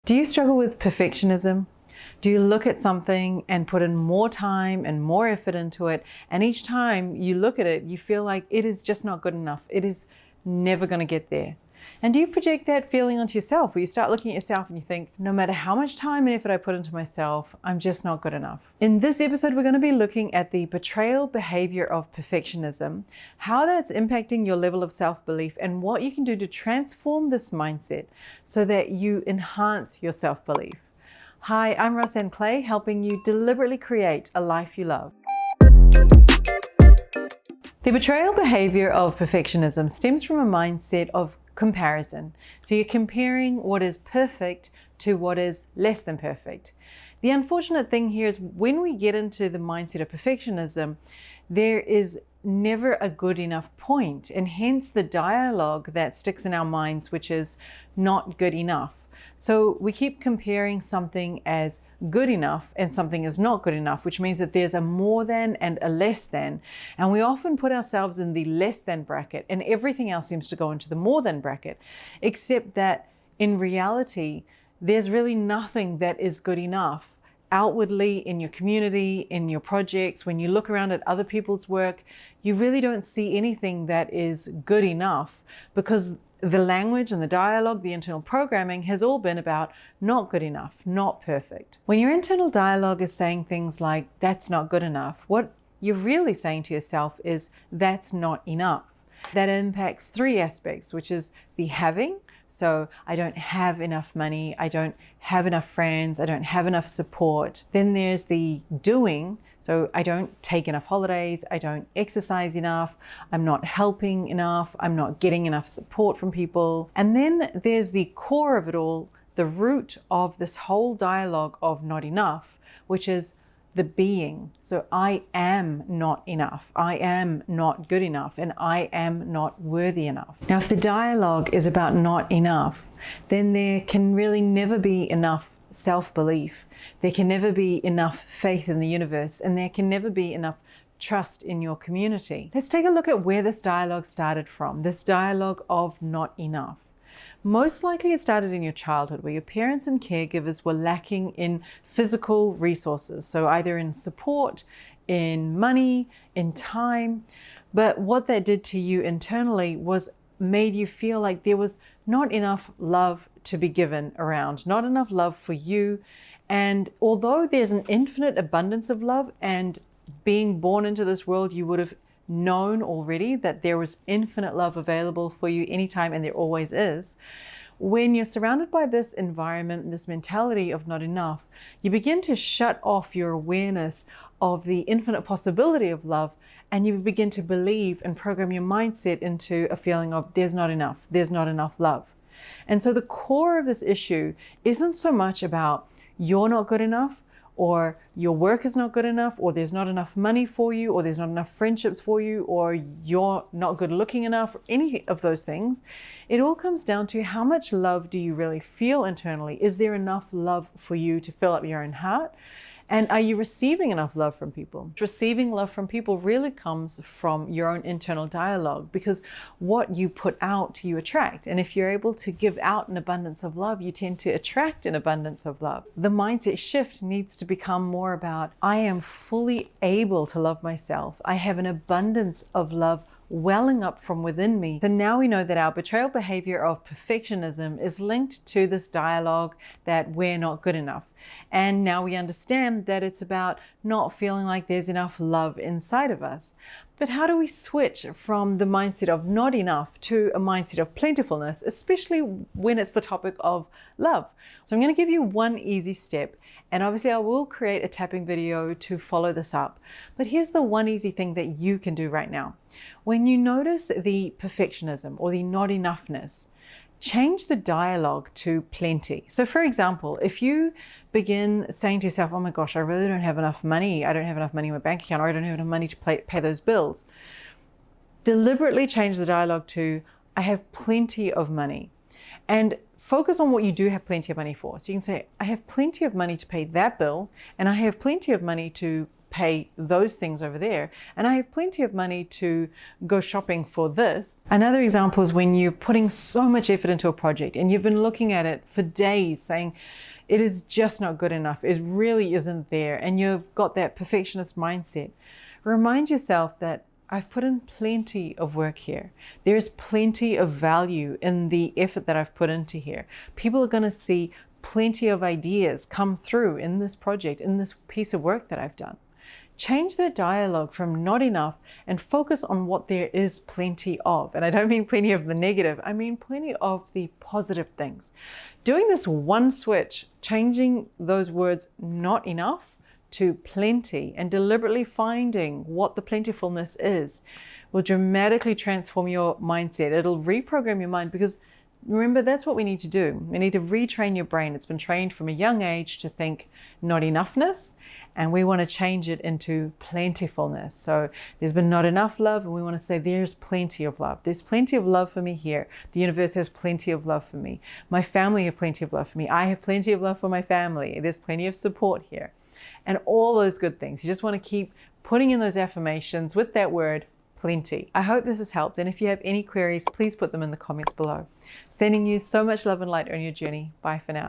Do you struggle with perfectionism? Do you look at something and put in more time and more effort into it, and each time you look at it, you feel like it is just not good enough? It is never going to get there. And do you project that feeling onto yourself, where you start looking at yourself and you think, no matter how much time and effort I put into myself, I'm just not good enough? In this episode, we're going to be looking at the betrayal behavior of perfectionism, how that's impacting your level of self-belief, and what you can do to transform this mindset so that you enhance your self-belief. Hi, I'm Rosanne Clay, helping you deliberately create a life you love. The betrayal behavior of perfectionism stems from a mindset of comparison. So you're comparing what is perfect to what is less than perfect. The unfortunate thing here is when we get into the mindset of perfectionism, there is never a good enough point, and hence the dialogue that sticks in our minds, which is not good enough. So we keep comparing something as good enough and something is not good enough, which means that there's a more than and a less than. And we often put ourselves in the less than bracket, and everything else seems to go into the more than bracket, except that in reality, there's really nothing that is good enough. Outwardly, in your community, in your projects, when you look around at other people's work, you really don't see anything that is good enough, because the language and the dialogue, the internal programming has all been about not good enough, not perfect. When your internal dialogue is saying things like, that's not good enough, what you're really saying to yourself is, that's not enough. That impacts three aspects, which is the having. So I don't have enough money, I don't have enough friends, I don't have enough support. Then there's the doing. So I don't take enough holidays, I don't exercise enough, I'm not helping enough, I'm not getting enough support from people. And then there's the core of it all, the root of this whole dialogue of not enough, which is the being. So I am not enough, I am not good enough, and I am not worthy enough. Now, if the dialogue is about not enough, then there can really never be enough self-belief. There can never be enough faith in the universe, and there can never be enough trust in your community. Let's take a look at where this dialogue started from, this dialogue of not enough. Most likely it started in your childhood, where your parents and caregivers were lacking in physical resources. So either in support, in money, in time. But what that did to you internally was made you feel like there was not enough love to be given around, not enough love for you. And although there's an infinite abundance of love, and being born into this world, you would have known already that there was infinite love available for you anytime, and there always is. When you're surrounded by this environment, this mentality of not enough, you begin to shut off your awareness of the infinite possibility of love, and you begin to believe and program your mindset into a feeling of there's not enough love. And so the core of this issue isn't so much about you're not good enough, or your work is not good enough, or there's not enough money for you, or there's not enough friendships for you, or you're not good looking enough, or any of those things. It all comes down to how much love do you really feel internally? Is there enough love for you to fill up your own heart? And are you receiving enough love from people? Receiving love from people really comes from your own internal dialogue, because what you put out, you attract. And if you're able to give out an abundance of love, you tend to attract an abundance of love. The mindset shift needs to become more about, I am fully able to love myself. I have an abundance of love welling up from within me. So now we know that our betrayal behavior of perfectionism is linked to this dialogue that we're not good enough. And now we understand that it's about not feeling like there's enough love inside of us. But how do we switch from the mindset of not enough to a mindset of plentifulness, especially when it's the topic of love? So I'm going to give you one easy step, and obviously I will create a tapping video to follow this up. But here's the one easy thing that you can do right now. When you notice the perfectionism or the not enoughness, change the dialogue to plenty. So for example, if you begin saying to yourself, oh my gosh, I really don't have enough money. I don't have enough money in my bank account, or I don't have enough money to pay those bills. Deliberately change the dialogue to, I have plenty of money. And focus on what you do have plenty of money for. So you can say, I have plenty of money to pay that bill, and I have plenty of money to pay those things over there, and I have plenty of money to go shopping for this. Another example is when you're putting so much effort into a project and you've been looking at it for days saying, it is just not good enough, it really isn't there, and you've got that perfectionist mindset. Remind yourself that I've put in plenty of work here. There's plenty of value in the effort that I've put into here. People are going to see plenty of ideas come through in this project, in this piece of work that I've done. Change the dialogue from not enough and focus on what there is plenty of. And I don't mean plenty of the negative, I mean plenty of the positive things. Doing this one switch, changing those words not enough to plenty and deliberately finding what the plentifulness is, will dramatically transform your mindset. It'll reprogram your mind, because remember, that's what we need to do. We need to retrain your brain. It's been trained from a young age to think not enoughness, and we want to change it into plentifulness. So there's been not enough love, and we want to say there's plenty of love. There's plenty of love for me here. The universe has plenty of love for me. My family have plenty of love for me. I have plenty of love for my family. There's plenty of support here. And all those good things. You just want to keep putting in those affirmations with that word, plenty. I hope this has helped, and if you have any queries, please put them in the comments below. Sending you so much love and light on your journey. Bye for now.